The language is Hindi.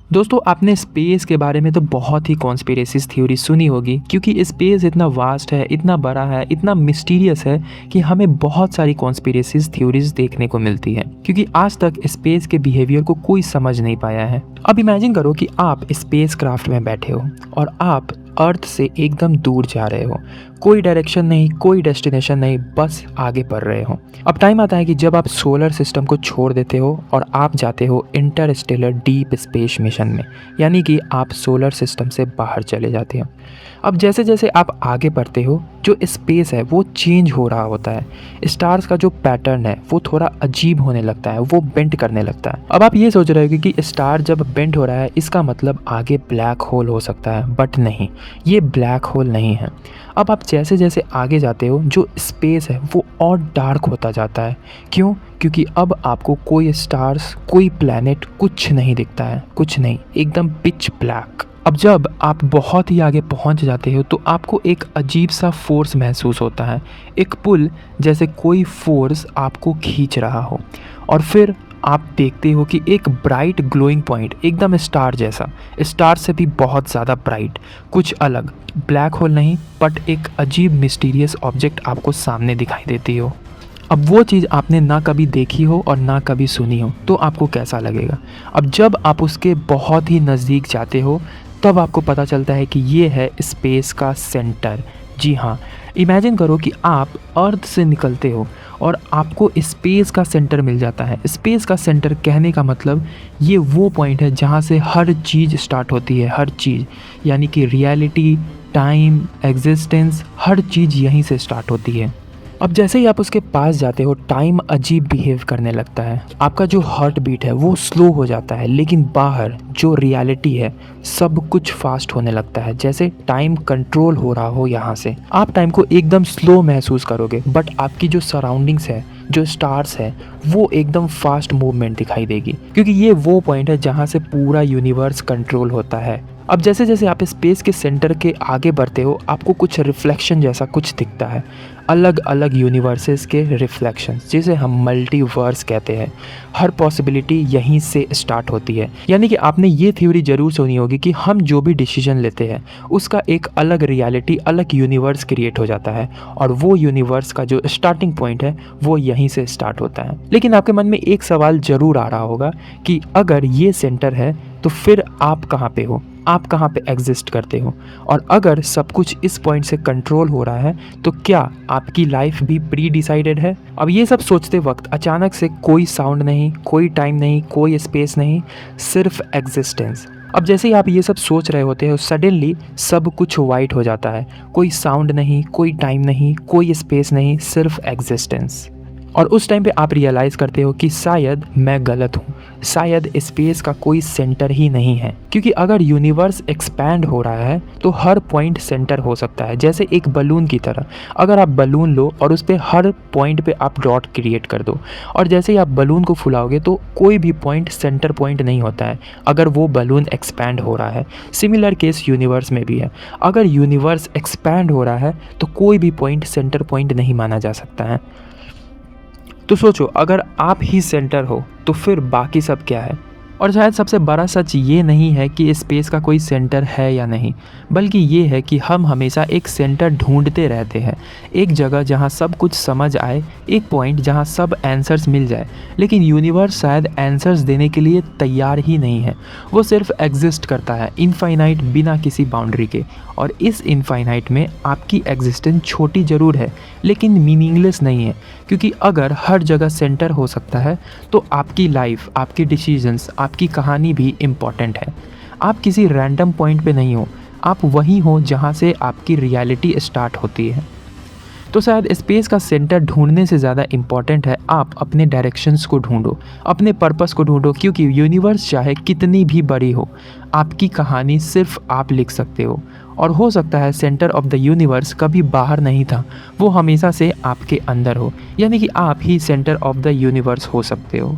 दोस्तों आपने स्पेस के बारे में तो बहुत ही कॉन्स्पिरेसीज़ थ्योरी सुनी होगी क्योंकि स्पेस इतना वास्ट है, इतना बड़ा है, इतना मिस्टीरियस है कि हमें बहुत सारी कॉन्स्पिरेसीज़ थ्योरीज देखने को मिलती है क्योंकि आज तक स्पेस के बिहेवियर को कोई समझ नहीं पाया है। अब इमेजिन करो कि आप स्पेस क्राफ्ट में बैठे हो और आप अर्थ से एकदम दूर जा रहे हो। कोई डायरेक्शन नहीं, कोई डेस्टिनेशन नहीं, बस आगे बढ़ रहे हो। अब टाइम आता है कि जब आप सोलर सिस्टम को छोड़ देते हो और आप जाते हो इंटरस्टेलर डीप स्पेस मिशन में, यानी कि आप सोलर सिस्टम से बाहर चले जाते हो। अब जैसे जैसे आप आगे बढ़ते हो जो स्पेस है वो चेंज हो रहा होता है। स्टार्स का जो पैटर्न है वो थोड़ा अजीब होने लगता है, वो बेंड करने लगता है। अब आप ये सोच रहे हो कि स्टार जब बेंड हो रहा है इसका मतलब आगे ब्लैक होल हो सकता है, बट नहीं, ये ब्लैक होल नहीं है। अब आप जैसे जैसे आगे जाते हो जो स्पेस है वो और डार्क होता जाता है। क्यों? क्योंकि अब आपको कोई स्टार्स, कोई प्लैनेट, कुछ नहीं दिखता है, कुछ नहीं, एकदम पिच ब्लैक। अब जब आप बहुत ही आगे पहुंच जाते हो तो आपको एक अजीब सा फोर्स महसूस होता है, एक पुल, जैसे कोई फोर्स आपको खींच रहा हो। और फिर आप देखते हो कि एक ब्राइट ग्लोइंग पॉइंट, एकदम स्टार जैसा, स्टार से भी बहुत ज़्यादा ब्राइट, कुछ अलग, ब्लैक होल नहीं बट एक अजीब मिस्टीरियस ऑब्जेक्ट आपको सामने दिखाई देती हो। अब वो चीज़ आपने ना कभी देखी हो और ना कभी सुनी हो तो आपको कैसा लगेगा? अब जब आप उसके बहुत ही नज़दीक जाते हो तब आपको पता चलता है कि ये है स्पेस का सेंटर। जी हाँ, इमेजिन करो कि आप अर्थ से निकलते हो और आपको स्पेस का सेंटर मिल जाता है। स्पेस का सेंटर कहने का मतलब ये वो पॉइंट है जहाँ से हर चीज़ स्टार्ट होती है, हर चीज़, यानी कि रियलिटी, टाइम, एग्जिस्टेंस, हर चीज़ यहीं से स्टार्ट होती है। अब जैसे ही आप उसके पास जाते हो टाइम अजीब बिहेव करने लगता है। आपका जो हार्ट बीट है वो स्लो हो जाता है, लेकिन बाहर जो रियलिटी है सब कुछ फास्ट होने लगता है, जैसे टाइम कंट्रोल हो रहा हो यहाँ से। आप टाइम को एकदम स्लो महसूस करोगे बट आपकी जो सराउंडिंग्स है, जो स्टार्स है, वो एकदम फास्ट मूवमेंट दिखाई देगी क्योंकि ये वो पॉइंट है जहाँ से पूरा यूनिवर्स कंट्रोल होता है। अब जैसे जैसे आप स्पेस के सेंटर के आगे बढ़ते हो आपको कुछ रिफ्लेक्शन जैसा कुछ दिखता है, अलग अलग यूनिवर्सेस के रिफ्लेक्शंस, जिसे हम मल्टीवर्स कहते हैं। हर पॉसिबिलिटी यहीं से स्टार्ट होती है। यानी कि आपने ये थ्योरी ज़रूर सुनी होगी कि हम जो भी डिसीजन लेते हैं उसका एक अलग रियलिटी, अलग यूनिवर्स क्रिएट हो जाता है और वो यूनिवर्स का जो स्टार्टिंग पॉइंट है वो यहीं से स्टार्ट होता है। लेकिन आपके मन में एक सवाल ज़रूर आ रहा होगा कि अगर ये सेंटर है तो फिर आप कहाँ पे हो, आप कहाँ पे एग्जिस्ट करते हो? और अगर सब कुछ इस पॉइंट से कंट्रोल हो रहा है तो क्या आपकी लाइफ भी प्री डिसाइडेड है? अब ये सब सोचते वक्त अचानक से कोई साउंड नहीं, कोई टाइम नहीं, कोई स्पेस नहीं, सिर्फ एग्जिस्टेंस। अब जैसे ही आप ये सब सोच रहे होते हो सडनली सब कुछ वाइट हो जाता है। कोई साउंड नहीं, कोई टाइम नहीं, कोई स्पेस नहीं, सिर्फ एग्जिस्टेंस। और उस टाइम पे आप रियलाइज़ करते हो कि शायद मैं गलत हूँ, शायद स्पेस का कोई सेंटर ही नहीं है। क्योंकि अगर यूनिवर्स एक्सपैंड हो रहा है तो हर पॉइंट सेंटर हो सकता है, जैसे एक बलून की तरह। अगर आप बलून लो और उस पर हर पॉइंट पे आप डॉट क्रिएट कर दो और जैसे ही आप बलून को फुलाओगे तो कोई भी पॉइंट सेंटर पॉइंट नहीं होता है अगर वो बलून एक्सपैंड हो रहा है। सिमिलर केस यूनिवर्स में भी है। अगर यूनिवर्स एक्सपैंड हो रहा है तो कोई भी पॉइंट सेंटर पॉइंट नहीं माना जा सकता है। तो सोचो अगर आप ही सेंटर हो तो फिर बाकी सब क्या है? और शायद सबसे बड़ा सच ये नहीं है कि स्पेस का कोई सेंटर है या नहीं, बल्कि ये है कि हम हमेशा एक सेंटर ढूंढते रहते हैं, एक जगह जहाँ सब कुछ समझ आए, एक पॉइंट जहाँ सब आंसर्स मिल जाए। लेकिन यूनिवर्स शायद आंसर्स देने के लिए तैयार ही नहीं है। वो सिर्फ एग्जिस्ट करता है इनफाइनाइट, बिना किसी बाउंड्री के। और इस इनफाइनाइट में आपकी एग्जिस्टेंस छोटी ज़रूर है लेकिन मीनिंगलेस नहीं है, क्योंकि अगर हर जगह सेंटर हो सकता है तो आपकी लाइफ, आपकी डिसीजंस, आपकी कहानी भी इम्पॉर्टेंट है। आप किसी रैंडम पॉइंट पे नहीं हो, आप वहीं हो जहाँ से आपकी रियलिटी स्टार्ट होती है। तो शायद स्पेस का सेंटर ढूंढने से ज़्यादा इम्पॉर्टेंट है आप अपने डायरेक्शंस को ढूंढो, अपने पर्पस को ढूंढो, क्योंकि यूनिवर्स चाहे कितनी भी बड़ी हो, आपकी कहानी सिर्फ आप लिख सकते हो। और हो सकता है सेंटर ऑफ द यूनिवर्स कभी बाहर नहीं था, वो हमेशा से आपके अंदर हो, यानी कि आप ही सेंटर ऑफ द यूनिवर्स हो सकते हो।